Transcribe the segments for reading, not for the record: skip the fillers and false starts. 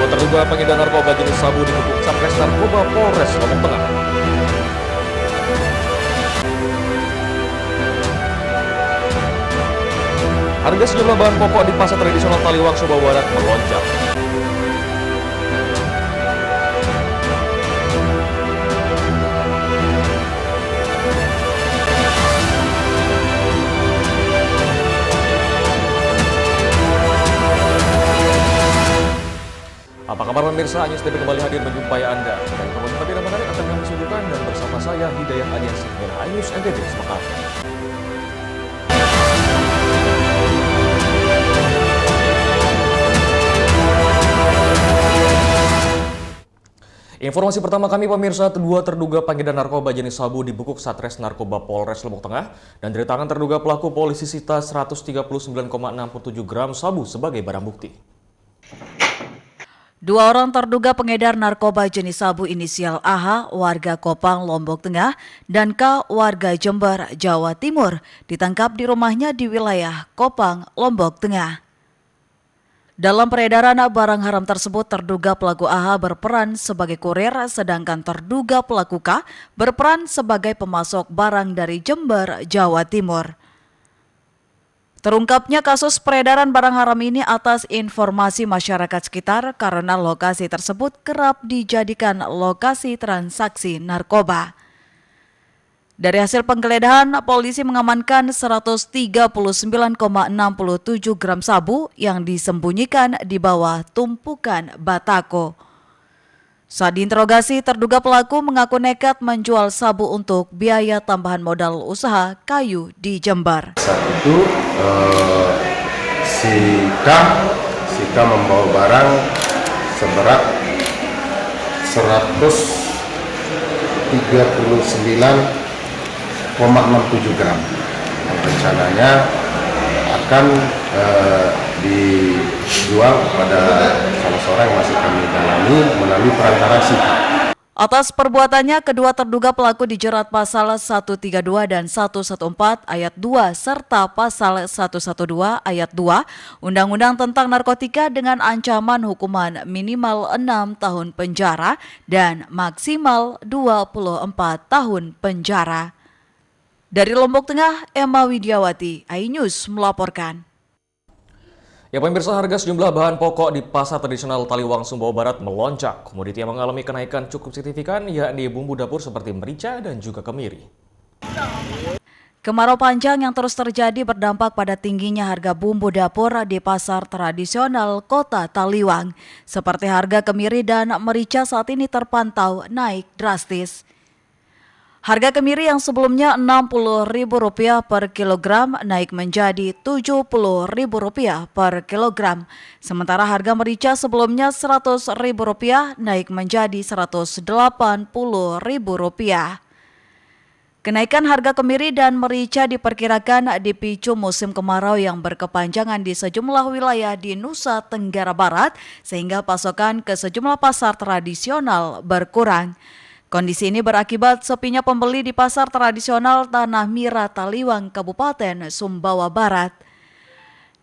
terduga pengedar narkoba jenis sabu dibekuk Satres Narkoba Polres Lombok Tengah. Harga sejumlah bahan pokok di pasar tradisional Taliwang, Sumbawa Barat melonjak. Apa kabar pemirsa? News TV kembali hadir menjumpai Anda. Dan informasi tidak menarik akan kami suguhkan dan bersama saya Hidayat Alias dengan iNews NTV. Semangat. Informasi pertama kami pemirsa, dua terduga pengedar narkoba jenis sabu dibekuk Satres Narkoba Polres Lombok Tengah dan dari tangan terduga pelaku polisi sita 139,67 gram sabu sebagai barang bukti. Dua orang terduga pengedar narkoba jenis sabu inisial AH, warga Kopang, Lombok Tengah, dan K, warga Jember, Jawa Timur, ditangkap di rumahnya di wilayah Kopang, Lombok Tengah. Dalam peredaran barang haram tersebut, terduga pelaku AH berperan sebagai kurir, sedangkan terduga pelaku K berperan sebagai pemasok barang dari Jember, Jawa Timur. Terungkapnya kasus peredaran barang haram ini atas informasi masyarakat sekitar karena lokasi tersebut kerap dijadikan lokasi transaksi narkoba. Dari hasil penggeledahan, polisi mengamankan 139,67 gram sabu yang disembunyikan di bawah tumpukan batako. Saat diinterogasi, terduga pelaku mengaku nekat menjual sabu untuk biaya tambahan modal usaha kayu di Jember. Saat itu si K membawa barang seberat 139,67 gram. Rencananya akan dijual kepada salah seorang yang masih kami dalami melalui perantara si K. Atas perbuatannya, kedua terduga pelaku dijerat pasal 132 dan 114 ayat 2 serta pasal 112 ayat 2 Undang-Undang tentang Narkotika dengan ancaman hukuman minimal 6 tahun penjara dan maksimal 24 tahun penjara. Dari Lombok Tengah, Emma Widiawati, iNews melaporkan. Ya pemirsa, harga sejumlah bahan pokok di pasar tradisional Taliwang, Sumbawa Barat melonjak. Komoditi yang mengalami kenaikan cukup signifikan yakni bumbu dapur seperti merica dan juga kemiri. Kemarau panjang yang terus terjadi berdampak pada tingginya harga bumbu dapur di pasar tradisional kota Taliwang. Seperti harga kemiri dan merica saat ini terpantau naik drastis. Harga kemiri yang sebelumnya Rp60.000 per kilogram naik menjadi Rp70.000 per kilogram. Sementara harga merica sebelumnya Rp100.000 naik menjadi Rp180.000. Kenaikan harga kemiri dan merica diperkirakan dipicu musim kemarau yang berkepanjangan di sejumlah wilayah di Nusa Tenggara Barat sehingga pasokan ke sejumlah pasar tradisional berkurang. Kondisi ini berakibat sepinya pembeli di pasar tradisional Tanah Mira Taliwang, Kabupaten Sumbawa Barat.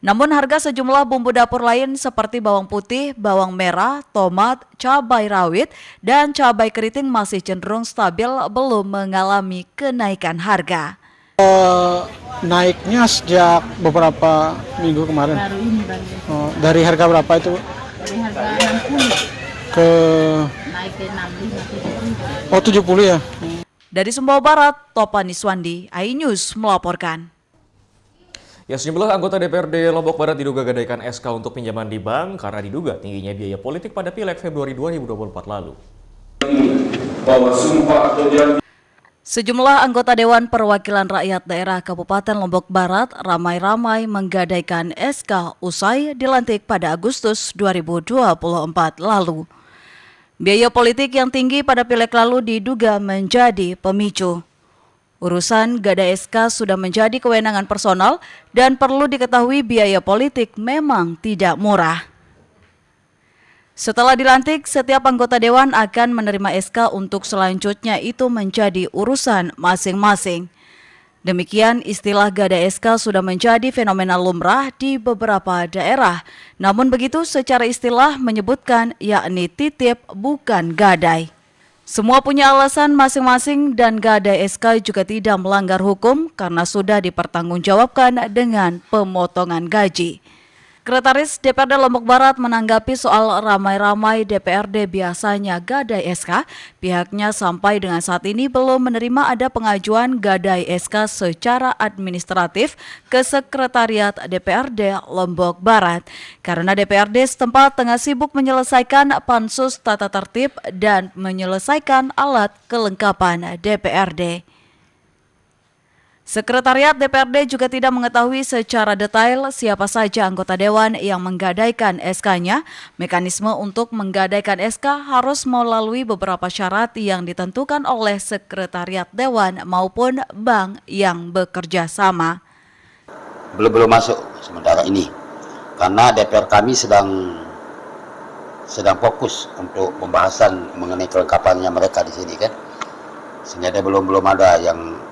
Namun harga sejumlah bumbu dapur lain seperti bawang putih, bawang merah, tomat, cabai rawit, dan cabai keriting masih cenderung stabil belum mengalami kenaikan harga. Naiknya sejak beberapa minggu kemarin. Baru ini baru. Dari harga berapa itu? Dari harga 60 Ke naik ke 65 70 ya. Dari Sumbawa Barat, Topan Iswandi, iNews melaporkan. Ya, sejumlah anggota DPRD Lombok Barat diduga gadaikan SK untuk pinjaman di bank karena diduga tingginya biaya politik pada Pileg Februari 2024 lalu. Sejumlah anggota Dewan Perwakilan Rakyat Daerah Kabupaten Lombok Barat ramai-ramai menggadaikan SK usai dilantik pada Agustus 2024 lalu. Biaya politik yang tinggi pada Pileg lalu diduga menjadi pemicu. Urusan gadai SK sudah menjadi kewenangan personal dan perlu diketahui biaya politik memang tidak murah. Setelah dilantik, setiap anggota dewan akan menerima SK untuk selanjutnya itu menjadi urusan masing-masing. Demikian istilah Gadai SK sudah menjadi fenomena lumrah di beberapa daerah. Namun begitu secara istilah menyebutkan yakni titip bukan gadai. Semua punya alasan masing-masing dan Gadai SK juga tidak melanggar hukum karena sudah dipertanggungjawabkan dengan pemotongan gaji. Sekretaris DPRD Lombok Barat menanggapi soal ramai-ramai DPRD biasanya Gadai SK, pihaknya sampai dengan saat ini belum menerima ada pengajuan Gadai SK secara administratif ke Sekretariat DPRD Lombok Barat. Karena DPRD setempat tengah sibuk menyelesaikan pansus tata tertib dan menyelesaikan alat kelengkapan DPRD. Sekretariat DPRD juga tidak mengetahui secara detail siapa saja anggota dewan yang menggadaikan SK-nya. Mekanisme untuk menggadaikan SK harus melalui beberapa syarat yang ditentukan oleh Sekretariat Dewan maupun bank yang bekerja sama. Belum masuk sementara ini, karena DPR kami sedang fokus untuk pembahasan mengenai kelengkapannya mereka di sini kan, sehingga belum ada yang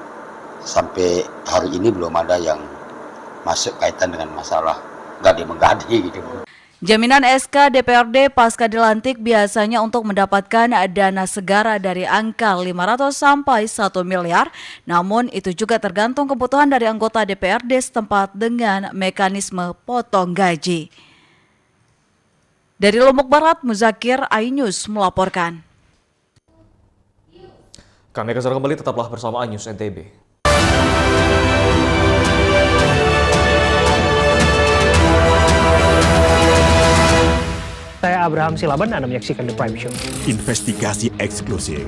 sampai hari ini belum ada yang masuk kaitan dengan masalah gade-menggade gitu. Jaminan SK DPRD pasca dilantik biasanya untuk mendapatkan dana segara dari angka 500 sampai 1 miliar. Namun itu juga tergantung kebutuhan dari anggota DPRD setempat dengan mekanisme potong gaji. Dari Lombok Barat, Muzakir, iNews melaporkan. Kami akan segera kembali, tetaplah bersama iNews NTB. Saya Abraham Silaban, Anda menyaksikan The Prime Show. Investigasi eksklusif.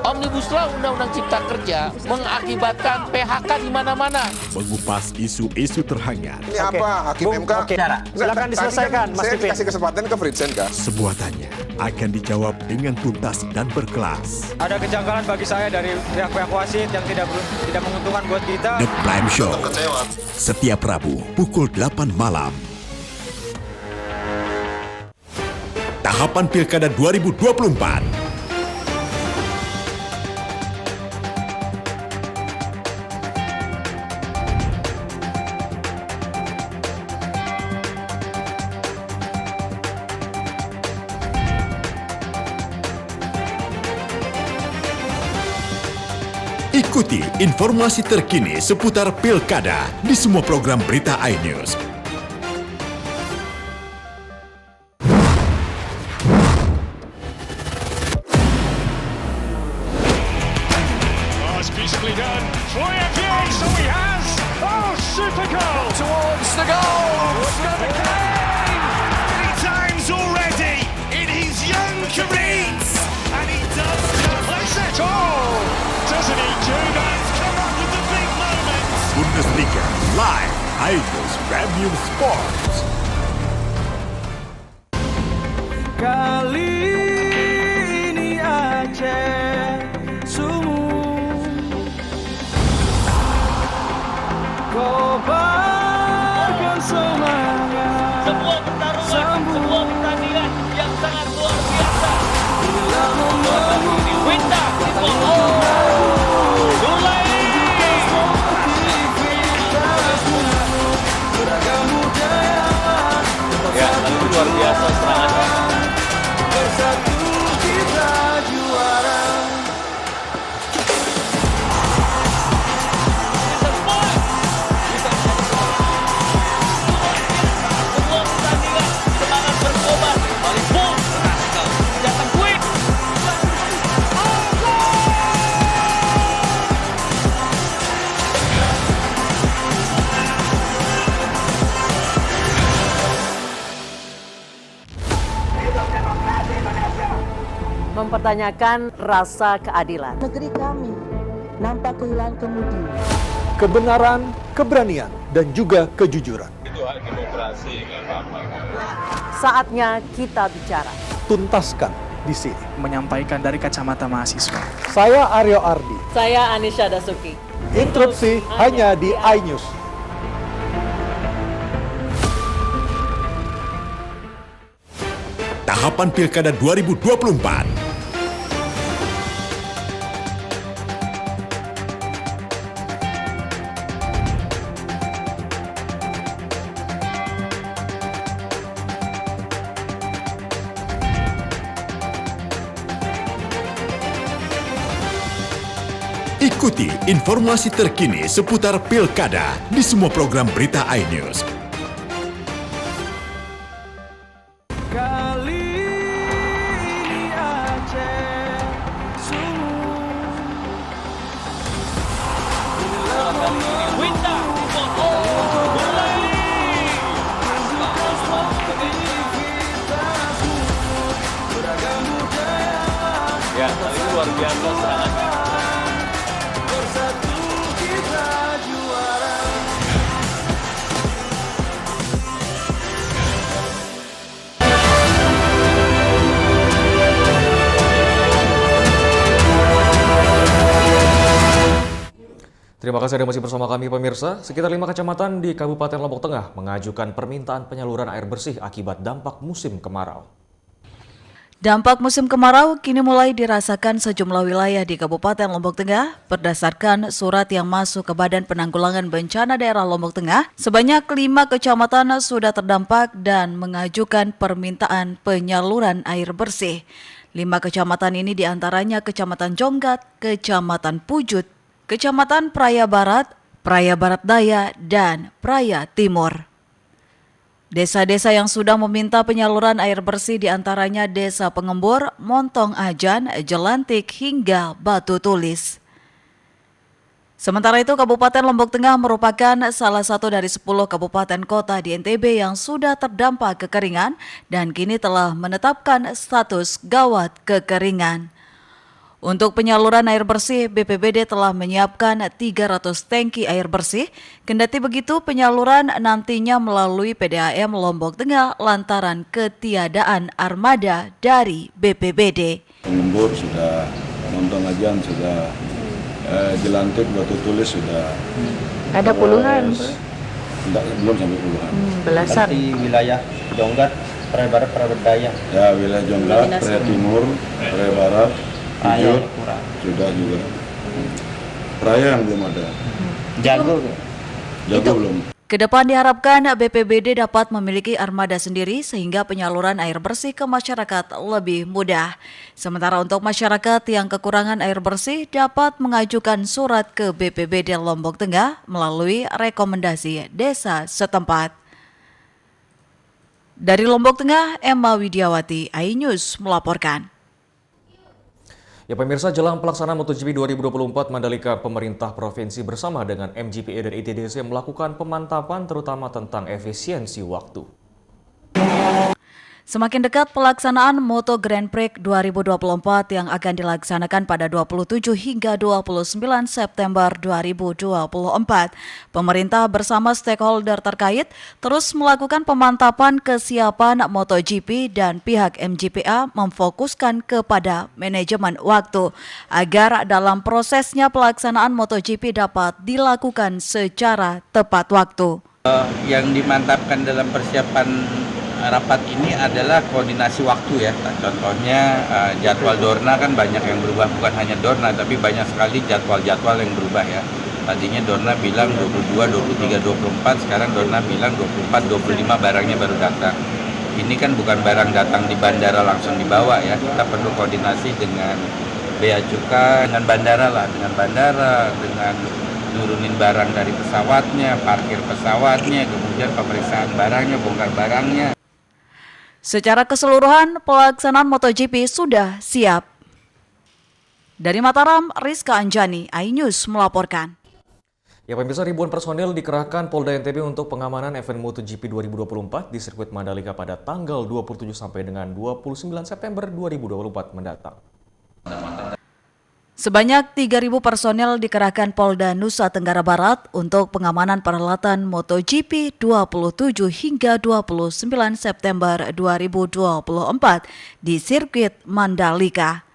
Omnibus Law Undang-Undang Cipta Kerja mengakibatkan PHK di mana-mana. Mengupas isu-isu terhangat. Ini apa? Hakim MK? Silakan diselesaikan, Mas Pipin. Saya kasih kesempatan ke Fritsen, Kak. Semua tanya akan dijawab dengan tuntas dan berkelas. Ada kejanggalan bagi saya dari pihak-pihak wasit yang tidak menguntungkan buat kita. The Prime Show. Setiap Rabu pukul 8 malam. Tahapan Pilkada 2024. Ikuti informasi terkini seputar Pilkada di semua program berita iNews. Beautifully done. Troy Epier, so he has. Oh, super goal towards the goal. Trevor Kane, 3 times already in his young career, and he does just it. Oh, doesn't he do that? Come up with the big moments. Bundesliga live, iNews Premium Sports. Kali ini Aceh kobarkan semangat. Sebuah pertandingan yang sangat luar biasa. Winda, Ya, lalu luar biasa serangan. Bersatu kita juara. Mempertanyakan rasa keadilan. Negeri kami nampak kehilangan kemudi. Kebenaran, keberanian, dan juga kejujuran. Itu hak demokrasi, nggak apa-apa. Saatnya kita bicara. Tuntaskan di sini. Menyampaikan dari kacamata mahasiswa. Saya Aryo Ardi. Saya Anisha Dasuki. Interupsi hanya di iNews. Tahapan Pilkada 2024. Ikuti informasi terkini seputar Pilkada di semua program berita iNews. Kali ini Aceh Winda ya, kali ini luar biasa serangan. Bersatu kita juara. Terima kasih Anda masih bersama kami pemirsa. Sekitar 5 kecamatan di Kabupaten Lombok Tengah mengajukan permintaan penyaluran air bersih akibat dampak musim kemarau. Dampak musim kemarau kini mulai dirasakan sejumlah wilayah di Kabupaten Lombok Tengah. Berdasarkan surat yang masuk ke Badan Penanggulangan Bencana Daerah Lombok Tengah, sebanyak 5 kecamatan sudah terdampak dan mengajukan permintaan penyaluran air bersih. 5 kecamatan ini diantaranya Kecamatan Jonggat, Kecamatan Pujut, Kecamatan Praia Barat, Praia Barat Daya, dan Praia Timur. Desa-desa yang sudah meminta penyaluran air bersih diantaranya Desa Pengembur, Montong Ajan, Jelantik, hingga Batu Tulis. Sementara itu, Kabupaten Lombok Tengah merupakan salah satu dari 10 kabupaten kota di NTB yang sudah terdampak kekeringan dan kini telah menetapkan status gawat kekeringan. Untuk penyaluran air bersih, BPBD telah menyiapkan 300 tangki air bersih. Kendati begitu, penyaluran nantinya melalui PDAM Lombok Tengah lantaran ketiadaan armada dari BPBD. Pengembur sudah, Montong Ajan sudah, Jelantik, Batu Tulis sudah. Ada puluhan? Enggak, belum sampai puluhan. Belasan. Di wilayah Jonggat, Praia Barat, Praia Daya. Ya, wilayah Jonggat, Praia Timur, Praia Barat, Pujut, sudah juga. Praia yang belum ada. Jago belum. Kedepan diharapkan BPBD dapat memiliki armada sendiri sehingga penyaluran air bersih ke masyarakat lebih mudah. Sementara untuk masyarakat yang kekurangan air bersih dapat mengajukan surat ke BPBD Lombok Tengah melalui rekomendasi desa setempat. Dari Lombok Tengah, Emma Widiawati, iNews melaporkan. Ya pemirsa, jelang pelaksanaan MotoGP 2024 Mandalika, pemerintah provinsi bersama dengan MGPA dan ITDC melakukan pemantapan terutama tentang efisiensi waktu. Semakin dekat pelaksanaan Moto Grand Prix 2024 yang akan dilaksanakan pada 27 hingga 29 September 2024. Pemerintah bersama stakeholder terkait terus melakukan pemantapan kesiapan MotoGP dan pihak MGPA memfokuskan kepada manajemen waktu agar dalam prosesnya pelaksanaan MotoGP dapat dilakukan secara tepat waktu. Yang dimantapkan dalam persiapan rapat ini adalah koordinasi waktu ya. Contohnya jadwal Dorna kan banyak yang berubah, bukan hanya Dorna tapi banyak sekali jadwal-jadwal yang berubah ya. Tadinya Dorna bilang 22, 23, 24, sekarang Dorna bilang 24, 25 barangnya baru datang. Ini kan bukan barang datang di bandara langsung dibawa ya. Kita perlu koordinasi dengan Bea Cukai, dengan bandara, dengan nurunin barang dari pesawatnya, parkir pesawatnya, kemudian pemeriksaan barangnya, bongkar barangnya. Secara keseluruhan, pelaksanaan MotoGP sudah siap. Dari Mataram, Rizka Anjani, iNews melaporkan. Ya pemirsa, ribuan personil dikerahkan Polda NTB untuk pengamanan event MotoGP 2024 di sirkuit Mandalika pada tanggal 27 sampai dengan 29 September 2024 mendatang. Sebanyak 3.000 personel dikerahkan Polda Nusa Tenggara Barat untuk pengamanan perhelatan MotoGP 27 hingga 29 September 2024 di sirkuit Mandalika.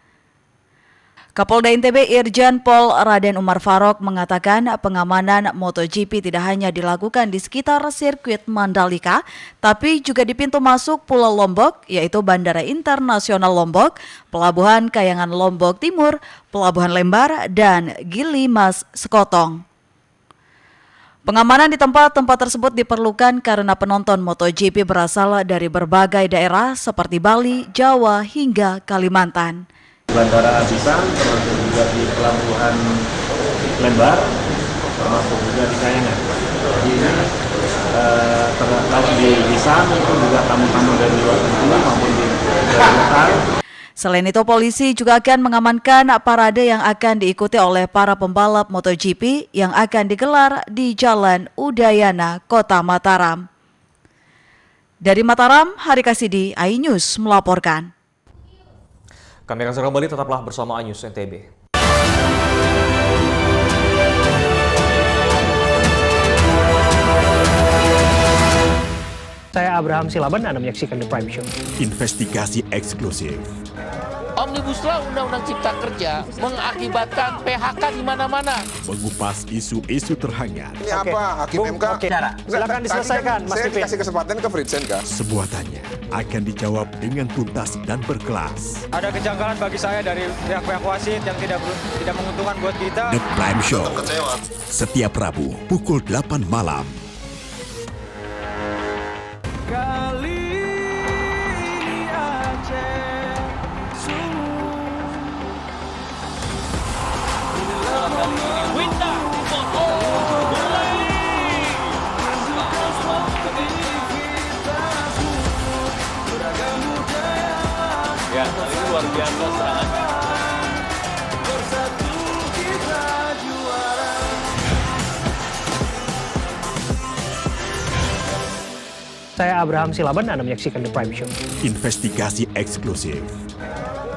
Kapolda NTB Irjen Pol Raden Umar Farok mengatakan pengamanan MotoGP tidak hanya dilakukan di sekitar sirkuit Mandalika, tapi juga di pintu masuk Pulau Lombok, yaitu Bandara Internasional Lombok, Pelabuhan Kayangan Lombok Timur, Pelabuhan Lembar, dan Gili Mas Sekotong. Pengamanan di tempat-tempat tersebut diperlukan karena penonton MotoGP berasal dari berbagai daerah seperti Bali, Jawa, hingga Kalimantan. Bandara Abisang, termasuk juga di Pelabuhan lebar, termasuk juga di Kayangan. Jadi ini terdapat di Lisan itu juga tamu-tamu dari luar negeri maupun dari lokal. Selain itu, polisi juga akan mengamankan parade yang akan diikuti oleh para pembalap MotoGP yang akan digelar di Jalan Udayana, Kota Mataram. Dari Mataram, Hari Kasidi, iNews melaporkan. Kami akan segera kembali, tetaplah bersama iNews NTB. Saya Abraham Silaban, Anda menyaksikan The Prime Show. Investigasi eksklusif. Omnibus Law Undang-Undang Cipta Kerja mengakibatkan PHK di mana-mana. Mengupas isu-isu terhangat. Ini apa? Hakim MK? Silakan diselesaikan, Mas Pipin. Saya kasih kesempatan ke Fritzenka. Sebuah tanya akan dijawab dengan tuntas dan berkelas. Ada kejanggalan bagi saya dari pihak-pihak wasit yang tidak menguntungkan buat kita. The Prime Show. Setiap Rabu pukul 8 malam. Kali ini Aceh Winda ya, kali ini luar biasa serangannya. Bersatu kita juara. Saya Abraham Silaban, Anda menyaksikan The Prime Show. Investigasi eksklusif.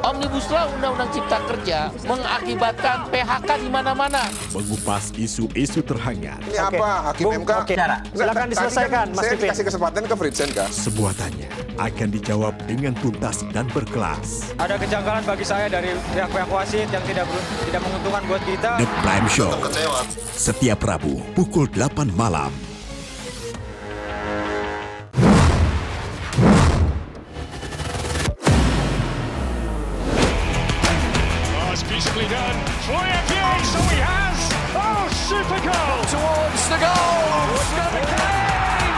Omnibus Law Undang-Undang Cipta Kerja mengakibatkan PHK di mana-mana. Mengupas isu-isu terhangat. Ini apa? Hakim MK? Silakan diselesaikan, Mas Saya Pipin. kasih kesempatan ke Fritzenka. Sebuah tanya akan dijawab dengan tuntas dan berkelas. Ada kejanggalan bagi saya dari pihak-pihak wasit yang tidak menguntungkan buat kita. The Prime Show. Setiap Rabu pukul 8 malam. Beautifully done. Troy Appiah, so he has. Oh, super goal. Towards the goal. Scott McLean.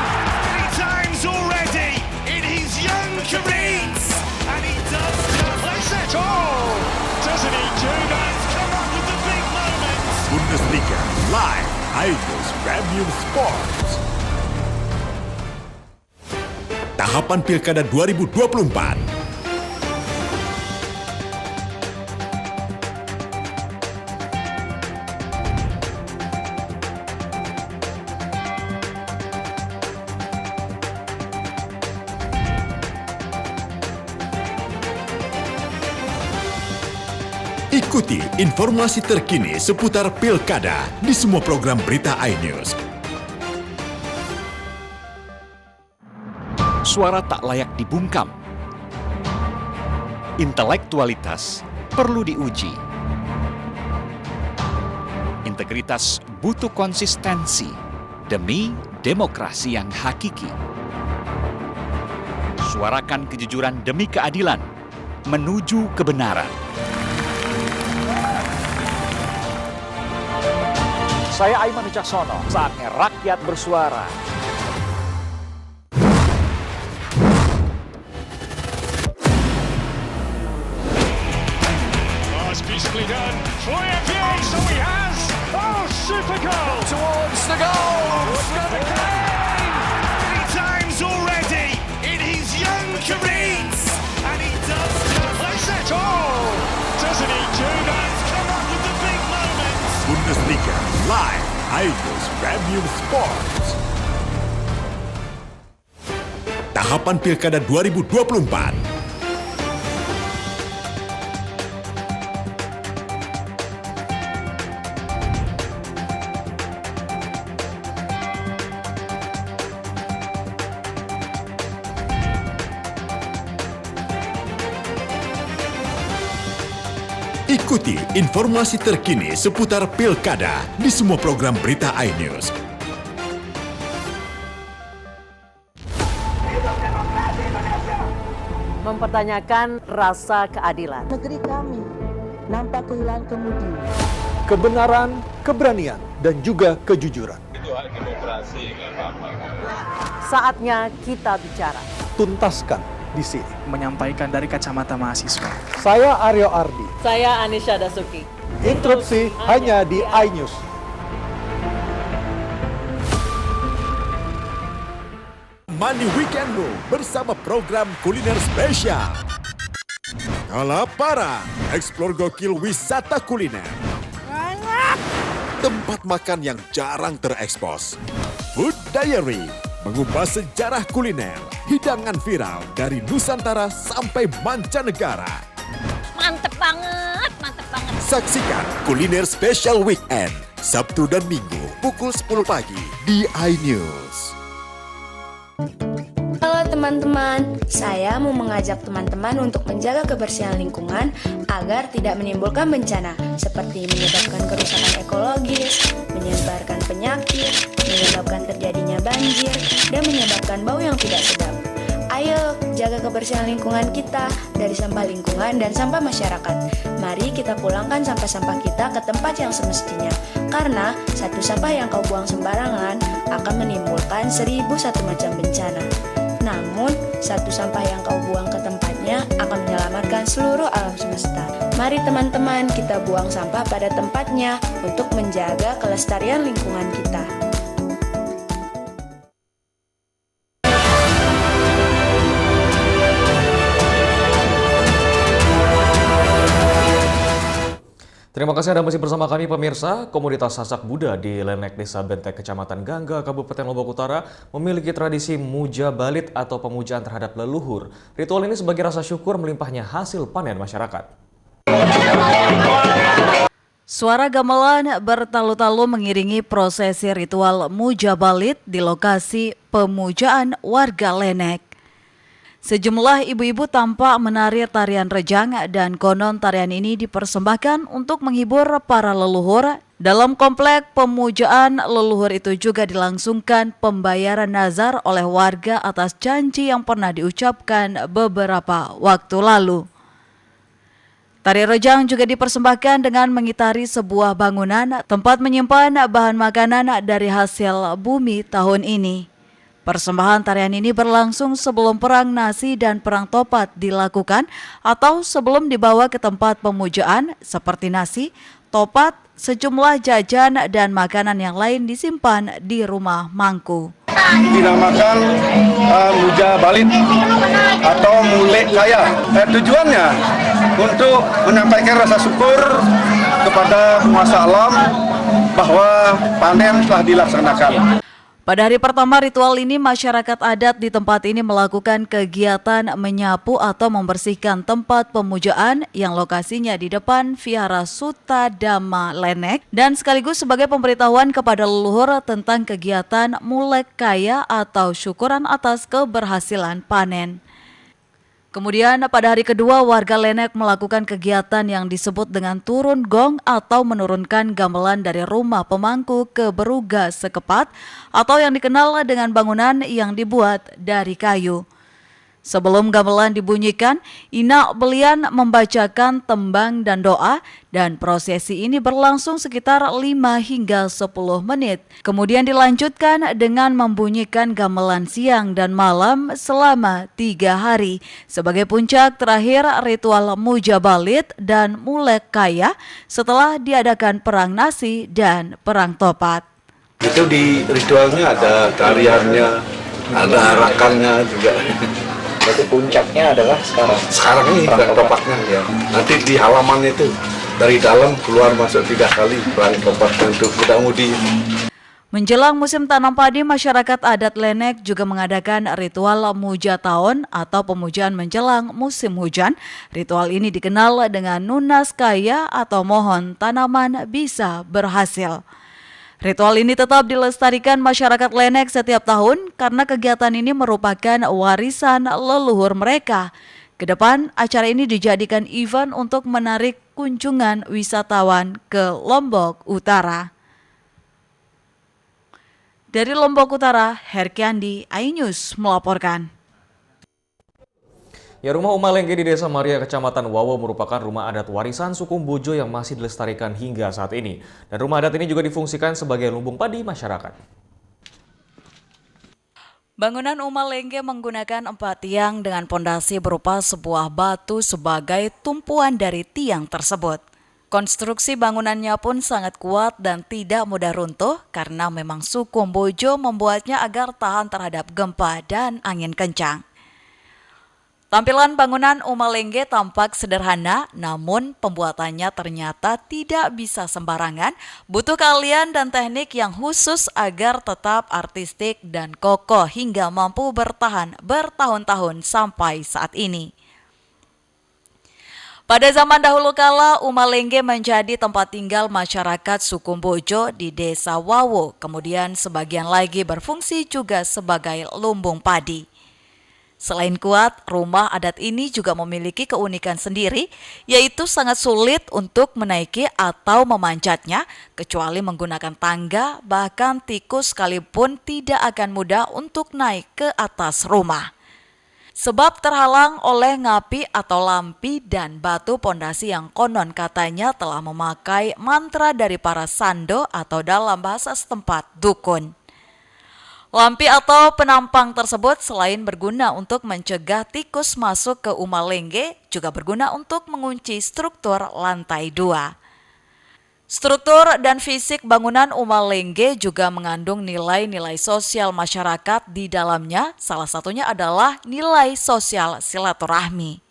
3 times already in his young career. And he does place it. Oh, doesn't he do that? Come up with the big moments. Bundesliga live. iNews Premium Sports. Tahapan Pilkada 2024. Ikuti informasi terkini seputar Pilkada di semua program berita iNews. Suara tak layak dibungkam. Intelektualitas perlu diuji. Integritas butuh konsistensi demi demokrasi yang hakiki. Suarakan kejujuran demi keadilan menuju kebenaran. Saya Aiman Wicaksono, saatnya rakyat bersuara. Oh, it's beautifully done. Troy Appiah, so he has. Oh, super goal. Towards the goal. Scott McLean. 3 times already in his young career. And he does place it. Oh, doesn't he do that? Come up with the big moments. Bundesliga live. iNews Premium Sports. Tahapan Pilkada 2024. Ikuti informasi terkini seputar Pilkada di semua program berita iNews. Mempertanyakan rasa keadilan. Negeri kami nampak kehilangan kemudi. Kebenaran, keberanian, dan juga kejujuran. Itu hak demokrasi, nggak apa-apa. Saatnya kita bicara. Tuntaskan di sini. Menyampaikan dari kacamata mahasiswa. Saya Aryo Ardi. Saya Anisha Dasuki. Interupsi hanya di iNews. Money Weekendmu bersama program kuliner spesial. Kalaparan, eksplor gokil wisata kuliner. Tempat makan yang jarang terekspos. Food Diary, mengupas sejarah kuliner, hidangan viral dari Nusantara sampai mancanegara. Mantep banget, mantep banget. Saksikan Kuliner Special Weekend, Sabtu dan Minggu pukul 10 pagi di iNews. Halo teman-teman, saya mau mengajak teman-teman untuk menjaga kebersihan lingkungan agar tidak menimbulkan bencana seperti menyebabkan kerusakan ekologis, menyebarkan penyakit, menyebabkan terjadinya banjir, dan menyebabkan bau yang tidak sedap. Ayo jaga kebersihan lingkungan kita dari sampah lingkungan dan sampah masyarakat. Mari kita pulangkan sampah-sampah kita ke tempat yang semestinya. Karena satu sampah yang kau buang sembarangan akan menimbulkan 1001 macam bencana. Namun, satu sampah yang kau buang ke tempatnya akan menyelamatkan seluruh alam semesta. Mari teman-teman kita buang sampah pada tempatnya untuk menjaga kelestarian lingkungan kita. Terima kasih Anda masih bersama kami pemirsa. Komunitas Sasak Buddha di Lenek, Desa Bentek, Kecamatan Gangga, Kabupaten Lombok Utara memiliki tradisi muja balit atau pemujaan terhadap leluhur. Ritual ini sebagai rasa syukur melimpahnya hasil panen masyarakat. Suara gamelan bertalu-talu mengiringi prosesi ritual muja balit di lokasi pemujaan warga Lenek. Sejumlah ibu-ibu tampak menari tarian rejang dan konon tarian ini dipersembahkan untuk menghibur para leluhur. Dalam komplek pemujaan leluhur itu juga dilangsungkan pembayaran nazar oleh warga atas janji yang pernah diucapkan beberapa waktu lalu. Tari rejang juga dipersembahkan dengan mengitari sebuah bangunan tempat menyimpan bahan makanan dari hasil bumi tahun ini. Persembahan tarian ini berlangsung sebelum perang nasi dan perang topat dilakukan atau sebelum dibawa ke tempat pemujaan seperti nasi, topat, sejumlah jajan dan makanan yang lain disimpan di rumah mangku. Dinamakan muja balit atau mulek kaya. Tujuannya untuk menyampaikan rasa syukur kepada penguasa alam bahwa panen telah dilaksanakan. Pada hari pertama ritual ini, masyarakat adat di tempat ini melakukan kegiatan menyapu atau membersihkan tempat pemujaan yang lokasinya di depan Vihara Sutadama Lenek dan sekaligus sebagai pemberitahuan kepada leluhur tentang kegiatan mulek kaya atau syukuran atas keberhasilan panen. Kemudian pada hari kedua warga Lenek melakukan kegiatan yang disebut dengan turun gong atau menurunkan gamelan dari rumah pemangku ke beruga sekepat atau yang dikenal dengan bangunan yang dibuat dari kayu. Sebelum gamelan dibunyikan, Ina Belian membacakan tembang dan doa dan prosesi ini berlangsung sekitar 5 hingga 10 menit. Kemudian dilanjutkan dengan membunyikan gamelan siang dan malam selama 3 hari. Sebagai puncak terakhir ritual muja balit dan mulek kaya setelah diadakan perang nasi dan perang topat. Itu di ritualnya ada tariannya, ada arakannya juga. Berarti puncaknya adalah sekarang ini perang topaknya ya. Nanti di halaman itu dari dalam keluar masuk 3 kali perang topaknya untuk muda-mudi. Menjelang musim tanam padi, masyarakat adat Lenek juga mengadakan ritual muja tahun atau pemujaan menjelang musim hujan. Ritual ini dikenal dengan nunas kaya atau mohon tanaman bisa berhasil. Ritual ini tetap dilestarikan masyarakat Lenek setiap tahun karena kegiatan ini merupakan warisan leluhur mereka. Kedepan, acara ini dijadikan event untuk menarik kunjungan wisatawan ke Lombok Utara. Dari Lombok Utara, Herkiandi, iNews melaporkan. Ya, rumah Umalengke di Desa Maria, Kecamatan Wawo merupakan rumah adat warisan suku Bojo yang masih dilestarikan hingga saat ini. Dan rumah adat ini juga difungsikan sebagai lumbung padi masyarakat. Bangunan Umalengge menggunakan 4 tiang dengan pondasi berupa sebuah batu sebagai tumpuan dari tiang tersebut. Konstruksi bangunannya pun sangat kuat dan tidak mudah runtuh karena memang suku Mbojo membuatnya agar tahan terhadap gempa dan angin kencang. Tampilan bangunan Umalengge tampak sederhana, namun pembuatannya ternyata tidak bisa sembarangan, butuh keahlian dan teknik yang khusus agar tetap artistik dan kokoh hingga mampu bertahan bertahun-tahun sampai saat ini. Pada zaman dahulu kala, Umalengge menjadi tempat tinggal masyarakat suku Mbojo di Desa Wawo, kemudian sebagian lagi berfungsi juga sebagai lumbung padi. Selain kuat, rumah adat ini juga memiliki keunikan sendiri, yaitu sangat sulit untuk menaiki atau memanjatnya, kecuali menggunakan tangga, bahkan tikus sekalipun tidak akan mudah untuk naik ke atas rumah. Sebab terhalang oleh ngapi atau lampi dan batu pondasi yang konon katanya telah memakai mantra dari para sando atau dalam bahasa setempat dukun. Lampi atau penampang tersebut selain berguna untuk mencegah tikus masuk ke Umalengge, juga berguna untuk mengunci struktur lantai 2. Struktur dan fisik bangunan Umalengge juga mengandung nilai-nilai sosial masyarakat di dalamnya, salah satunya adalah nilai sosial silaturahmi.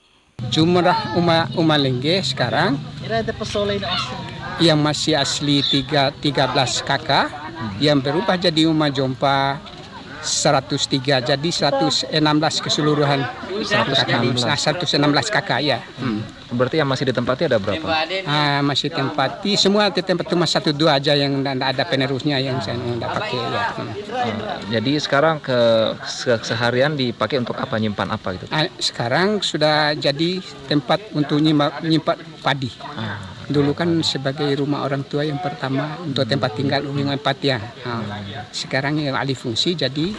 Jumlah Umalengge sekarang yang masih asli 13 kakak, yang berubah jadi Uma Jompa 103, jadi 116 keseluruhan. 116 kakak ya. Berarti yang masih ditempati ada berapa? Masih ditempati, semua tempat cuma 1-2 aja yang ada penerusnya yang saya tidak pakai ya. Jadi sekarang seharian dipakai untuk apa, nyimpan apa gitu? Sekarang sudah jadi tempat untuk nyimpan padi. Dulu kan sebagai rumah orang tua yang pertama untuk tempat tinggal rumah padi ya. Sekarang yang alih fungsi jadi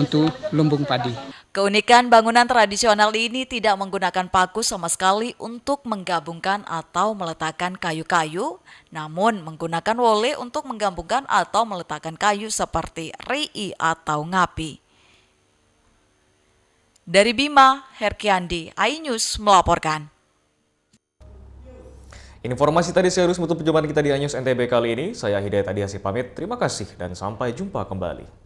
untuk lumbung padi. Keunikan bangunan tradisional ini tidak menggunakan paku sama sekali untuk menggabungkan atau meletakkan kayu-kayu, namun menggunakan wole untuk menggabungkan atau meletakkan kayu seperti rii atau ngapi. Dari Bima, Herkiandi, iNews melaporkan. Informasi tadi sekaligus menutup perjumpaan kita di iNews NTB kali ini. Saya Hidayat Adiasi pamit, terima kasih dan sampai jumpa kembali.